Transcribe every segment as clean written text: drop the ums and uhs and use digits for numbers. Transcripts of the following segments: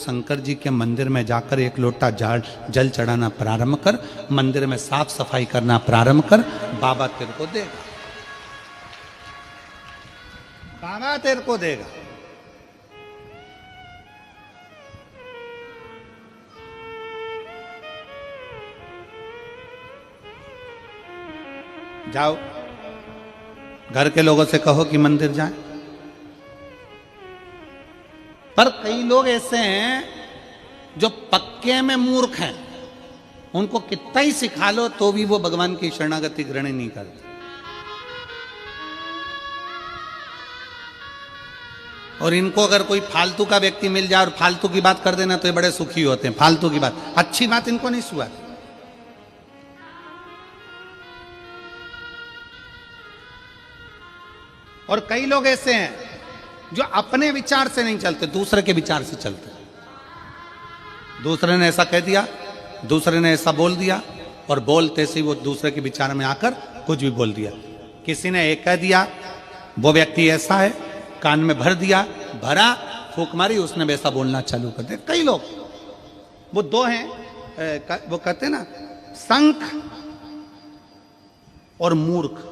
शंकर जी के मंदिर में जाकर एक लोटा जल चढ़ाना प्रारंभ कर, मंदिर में साफ सफाई करना प्रारंभ कर, बाबा तेरे को देगा, बाबा तेरे को देगा। जाओ घर के लोगों से कहो कि मंदिर जाएं। पर कई लोग ऐसे हैं जो पक्के में मूर्ख हैं, उनको कितना ही सिखा लो तो भी वो भगवान की शरणागति ग्रहण नहीं करते। और इनको अगर कोई फालतू का व्यक्ति मिल जाए और फालतू की बात कर देना तो ये बड़े सुखी होते हैं। फालतू की बात, अच्छी बात इनको नहीं सुहा। और कई लोग ऐसे हैं जो अपने विचार से नहीं चलते, दूसरे के विचार से चलते। दूसरे ने ऐसा कह दिया, दूसरे ने ऐसा बोल दिया, और बोलते से वो दूसरे के विचार में आकर कुछ भी बोल दिया। किसी ने एक कह दिया, वो व्यक्ति ऐसा है, कान में भर दिया, भरा, फूंक मारी, उसने वैसा बोलना चालू कर दिया। कई लोग, वो दो हैं, वो कहते हैं ना, संख और मूर्ख।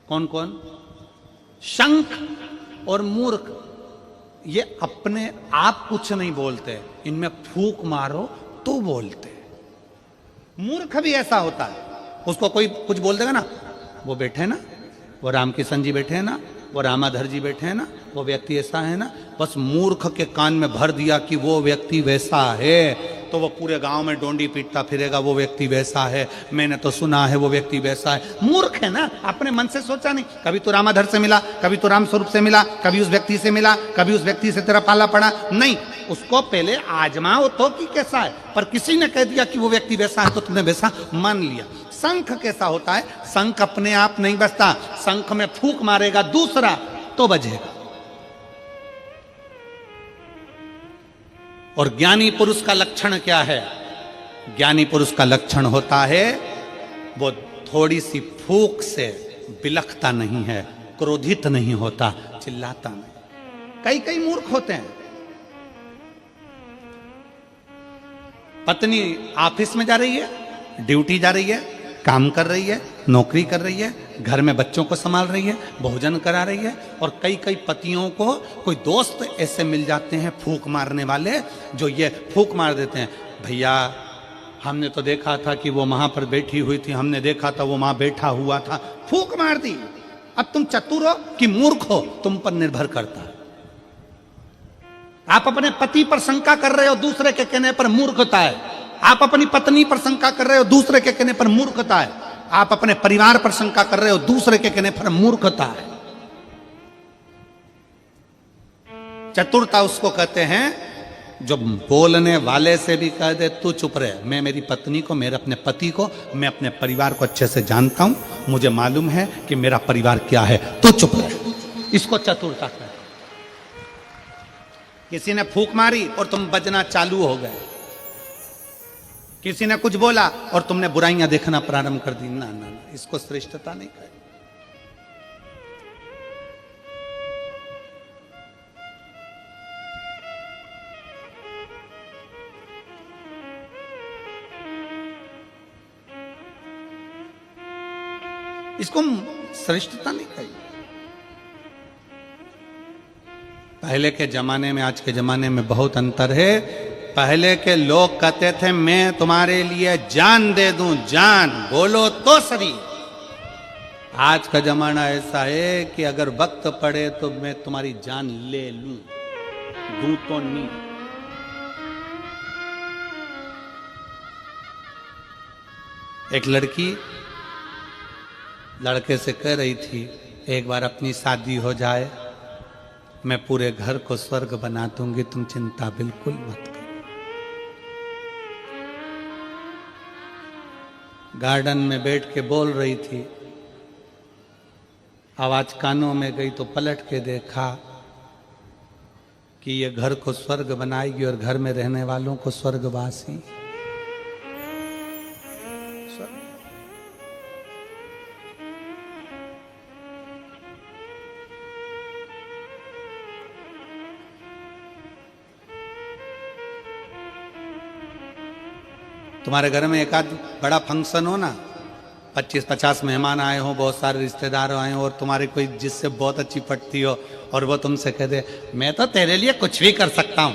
कौन कौन? शंख और मूर्ख। ये अपने आप कुछ नहीं बोलते, इनमें फूंक मारो तो बोलते। मूर्ख भी ऐसा होता है, उसको कोई कुछ बोल देगा ना, वो बैठे ना, वो रामकिशन जी बैठे हैं ना, वो रामाधर जी बैठे हैं ना, वो व्यक्ति ऐसा है ना, बस मूर्ख के कान में भर दिया कि वो व्यक्ति वैसा है, तो वो पूरे गांव में डोंडी पीटता फिरेगा, वो व्यक्ति वैसा है, मैंने तो सुना है वो व्यक्ति वैसा है। मूर्ख है ना, अपने मन से सोचा नहीं। कभी तो रामाधर से मिला, कभी तो राम स्वरूप से मिला, कभी उस व्यक्ति से मिला, कभी उस व्यक्ति से तेरा पाला पड़ा नहीं। उसको पहले आजमाओ तो कि कैसा है। पर किसी ने कह दिया कि वो व्यक्ति वैसा है तो तुमने वैसा मान लिया। शंख कैसा होता है? शंख अपने आप नहीं बजता, शंख में फूंक मारेगा दूसरा तो बजेगा। और ज्ञानी पुरुष का लक्षण क्या है? ज्ञानी पुरुष का लक्षण होता है वो थोड़ी सी फूंक से बिलखता नहीं है, क्रोधित नहीं होता, चिल्लाता नहीं। कई कई मूर्ख होते हैं। पत्नी ऑफिस में जा रही है, ड्यूटी जा रही है, काम कर रही है, नौकरी कर रही है, घर में बच्चों को संभाल रही है, भोजन करा रही है, और कई कई पतियों को कोई दोस्त ऐसे मिल जाते हैं फूंक मारने वाले, जो ये फूंक मार देते हैं। भैया हमने तो देखा था कि वो वहां पर बैठी हुई थी, हमने देखा था वो वहां बैठा हुआ था, फूंक मार दी। अब तुम चतुर हो कि मूर्ख हो, तुम पर निर्भर करता है। आप अपने पति पर शंका कर रहे हो, दूसरे के कहने पर मूर्खता है। आप अपनी पत्नी पर शंका कर रहे हो, दूसरे के कहने पर मूर्खता है। आप अपने परिवार पर शंका कर रहे हो, दूसरे के कहने पर मूर्खता है। चतुरता उसको कहते हैं जो बोलने वाले से भी कह दे तू चुप रहे, मैं मेरी पत्नी को, मेरे अपने पति को, मैं अपने परिवार को अच्छे से जानता हूं, मुझे मालूम है कि मेरा परिवार क्या है, तू चुप रहे। इसको चतुरता कहते हैं। किसी ने फूंक मारी और तुम बजना चालू हो गए, किसी ने कुछ बोला और तुमने बुराइयां देखना प्रारंभ कर दी, ना ना ना, इसको श्रेष्ठता नहीं कहे। इसको श्रेष्ठता नहीं कही। पहले के जमाने में आज के जमाने में बहुत अंतर है। पहले के लोग कहते थे मैं तुम्हारे लिए जान दे दूं, जान बोलो तो सही। आज का जमाना ऐसा है कि अगर वक्त पड़े तो मैं तुम्हारी जान ले लूं, दूं तो नहीं। एक लड़की लड़के से कह रही थी एक बार अपनी शादी हो जाए, मैं पूरे घर को स्वर्ग बना दूंगी, तुम चिंता बिल्कुल मत करो। गार्डन में बैठ के बोल रही थी, आवाज कानों में गई तो पलट के देखा कि ये घर को स्वर्ग बनाएगी और घर में रहने वालों को स्वर्गवासी। तुम्हारे घर में एक आध बड़ा फंक्शन हो ना, 25-50 मेहमान आए हो, बहुत सारे रिश्तेदार आए हो, और तुम्हारे कोई जिससे बहुत अच्छी पटती हो और वो तुमसे कह दे मैं तो तेरे लिए कुछ भी कर सकता हूं,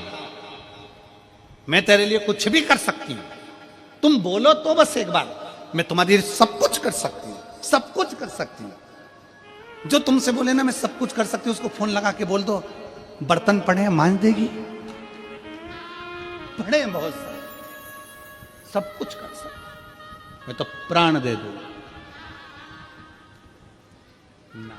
मैं तेरे लिए कुछ भी कर सकती हूं, तुम बोलो तो बस एक बार, मैं तुम्हारे लिए सब कुछ कर सकती हूं, सब कुछ कर सकती हूं। जो तुमसे बोले ना मैं सब कुछ कर सकती हूं, उसको फोन लगा के बोल दो बर्तन पड़े हैं मांज देगी, पड़े हैं बहुत सारे, सब कुछ कर सकती हूं, मैं तो प्राण दे दूं ना।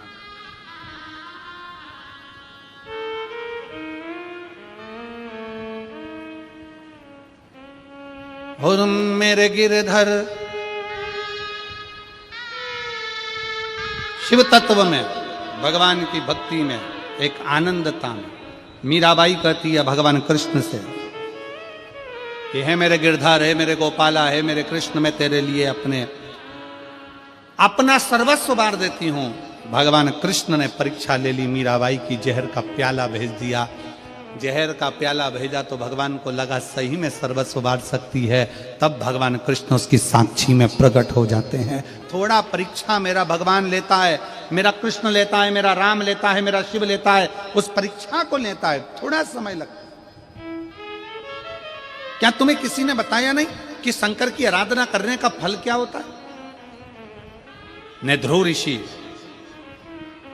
और मेरे गिरधर शिव तत्व में, भगवान की भक्ति में, एक आनंदता में, मीराबाई कहती है भगवान कृष्ण से कि हे मेरे गिरधर, हे मेरे गोपाला, हे मेरे कृष्ण, मैं तेरे लिए अपना सर्वस्व बार देती हूं। भगवान कृष्ण ने परीक्षा ले ली, मीराबाई की जहर का प्याला भेज दिया। जहर का प्याला भेजा तो भगवान को लगा सही में सर्वस्व बांट सकती है, तब भगवान कृष्ण उसकी साक्षी में प्रकट हो जाते हैं। थोड़ा परीक्षा मेरा भगवान लेता है, मेरा कृष्ण लेता है, मेरा राम लेता है, मेरा शिव लेता है, उस परीक्षा को लेता है, थोड़ा समय लगता है। क्या तुम्हें किसी ने बताया नहीं कि शंकर की आराधना करने का फल क्या होता है? नेध्रु ऋषि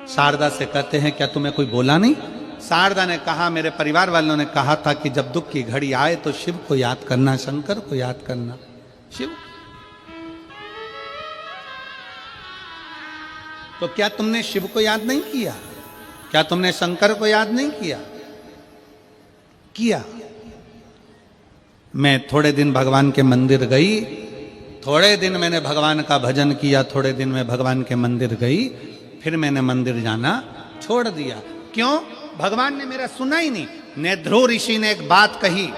शारदा से कहते हैं क्या तुम्हें कोई बोला नहीं? शारदा ने कहा मेरे परिवार वालों ने कहा था कि जब दुख की घड़ी आए तो शिव को याद करना, शंकर को याद करना। शिव तो क्या तुमने शिव को याद नहीं किया? क्या तुमने शंकर को याद नहीं किया? किया। मैं थोड़े दिन भगवान के मंदिर गई, थोड़े दिन मैंने भगवान का भजन किया, थोड़े दिन मैं भगवान के मंदिर गई, फिर मैंने मंदिर जाना छोड़ दिया। क्यों? भगवान ने मेरा सुना ही नहीं। नेध्रु ऋषि ने एक बात कही,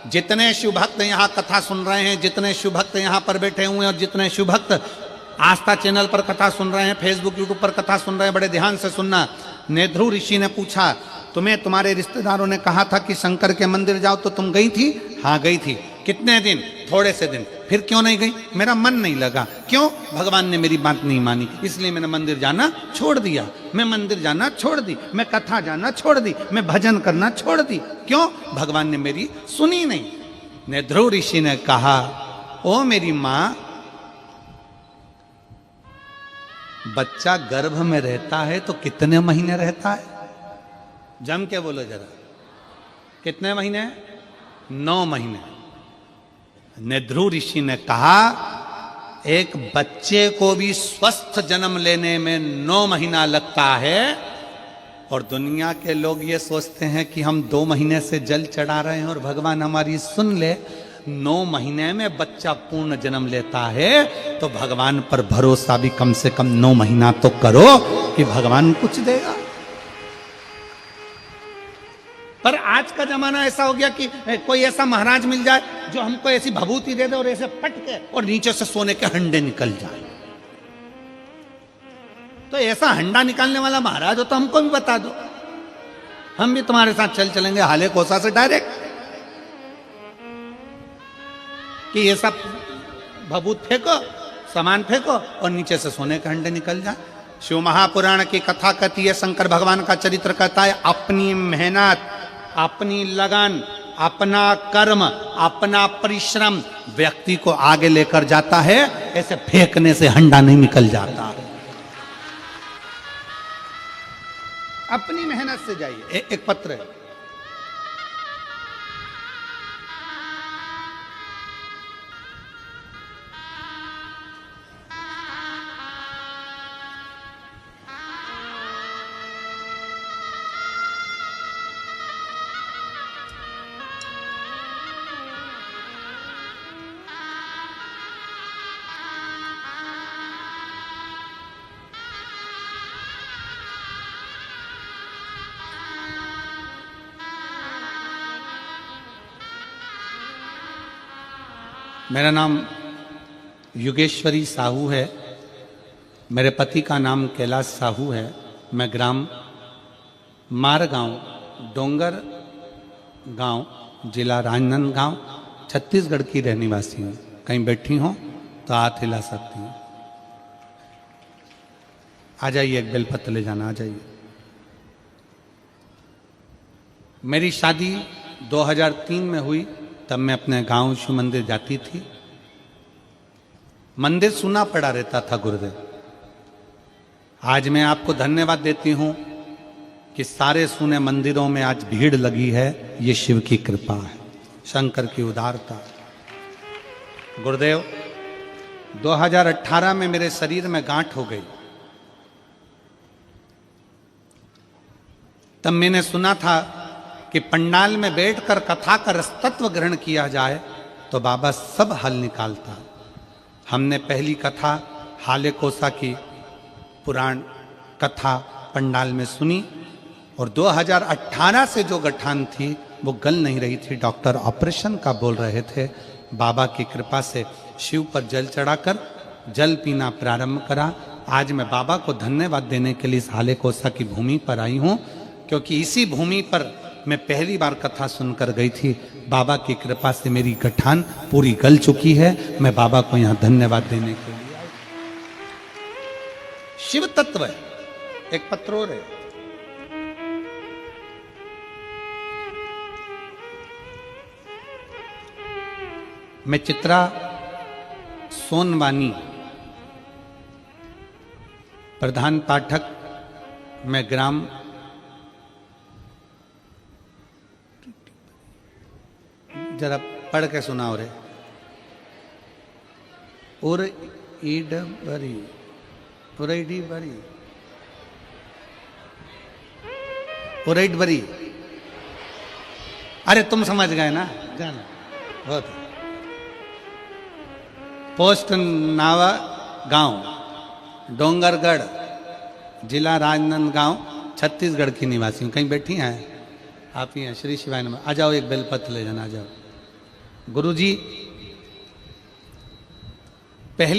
जितने शिव भक्त यहां कथा सुन रहे हैं, जितने शिव भक्त यहां पर बैठे हुए हैं, और जितने शिव भक्त आस्था चैनल पर कथा सुन रहे हैं, फेसबुक यूट्यूब पर कथा सुन रहे हैं, बड़े ध्यान से सुनना। नेध्रु ऋषि ने पूछा तुम्हें तुम्हारे रिश्तेदारों ने कहा था कि शंकर के मंदिर जाओ, तो तुम गई थी? हाँ गई थी। कितने दिन? थोड़े से दिन। फिर क्यों नहीं गई? मेरा मन नहीं लगा। क्यों? भगवान ने मेरी बात नहीं मानी, इसलिए मैंने मंदिर जाना छोड़ दिया। मैं मंदिर जाना छोड़ दी, मैं कथा जाना छोड़ दी, मैं भजन करना छोड़ दी। क्यों? भगवान ने मेरी सुनी नहीं। नेध्रु ऋषि ने कहा ओ मेरी मां, बच्चा गर्भ में रहता है तो कितने महीने रहता है? जम के बोलो जरा, कितने महीने? 9 महीने। नेध्रु ऋषि ने कहा एक बच्चे को भी स्वस्थ जन्म लेने में 9 महीना लगता है, और दुनिया के लोग ये सोचते हैं कि हम 2 महीने से जल चढ़ा रहे हैं और भगवान हमारी सुन ले। 9 महीने में बच्चा पूर्ण जन्म लेता है, तो भगवान पर भरोसा भी कम से कम 9 महीना तो करो कि भगवान कुछ देगा। पर आज का जमाना ऐसा हो गया कि कोई ऐसा महाराज मिल जाए जो हमको ऐसी भभूति दे दे और ऐसे पट के और नीचे से सोने के हंडे निकल जाए। तो ऐसा हंडा निकालने वाला महाराज हो तो हमको भी बता दो, हम भी तुम्हारे साथ चलेंगे हाले कोसा से डायरेक्ट, कि ये सब भभूत फेंको, सामान फेंको और नीचे से सोने के हंडे निकल जाए। शिव महापुराण की कथा कहती है, शंकर भगवान का चरित्र कहता है, अपनी मेहनत, अपनी लगन, अपना कर्म, अपना परिश्रम व्यक्ति को आगे लेकर जाता है, ऐसे फेंकने से हंडा नहीं निकल जाता। अपनी मेहनत से जाइए। एक पत्र है, मेरा नाम युगेश्वरी साहू है, मेरे पति का नाम कैलाश साहू है। मैं ग्राम मारगांव, डोंगर गांव, जिला राजनांदगांव, छत्तीसगढ़ की रहने वासी हूँ। कहीं बैठी हो तो हाथ हिला सकती हैं। आ जाइए, एक बेलपत्र ले जाना, आ जाइए। मेरी शादी 2003 में हुई, तब मैं अपने गांव शिव मंदिर जाती थी। मंदिर सुना पड़ा रहता था गुरुदेव। आज मैं आपको धन्यवाद देती हूं कि सारे सुने मंदिरों में आज भीड़ लगी है। ये शिव की कृपा है, शंकर की उदारता। गुरुदेव 2018 में मेरे शरीर में गांठ हो गई। तब मैंने सुना था कि पंडाल में बैठकर कथा का रसतत्व ग्रहण किया जाए तो बाबा सब हल निकालता। हमने पहली कथा हाले कोसा की पुराण कथा पंडाल में सुनी और 2018 से जो गठान थी वो गल नहीं रही थी। डॉक्टर ऑपरेशन का बोल रहे थे। बाबा की कृपा से शिव पर जल चढ़ाकर जल पीना प्रारंभ करा। आज मैं बाबा को धन्यवाद देने के लिए इस हाले कोसा की भूमि पर आई हूँ, क्योंकि इसी भूमि पर मैं पहली बार कथा सुनकर गई थी। बाबा की कृपा से मेरी गठान पूरी गल चुकी है। मैं बाबा को यहाँ धन्यवाद देने के लिए आई। शिव तत्व है। एक पत्र और है, मैं चित्रा सोनवानी, प्रधान पाठक, मैं ग्राम जरा पढ़ के सुनाओ रे। और ईड बरी उरईडी बरी उरईड बरी। अरे तुम समझ गए ना, जाना बहुत। पोस्ट नावा गांव, डोंगरगढ़, जिला राजनांदगांव, छत्तीसगढ़ की निवासी हूँ। कहीं बैठी हैं आप? ही हैं। श्री शिवाय नमः। आ जाओ, एक बेलपत्र ले जाना, आ जाओ। गुरुजी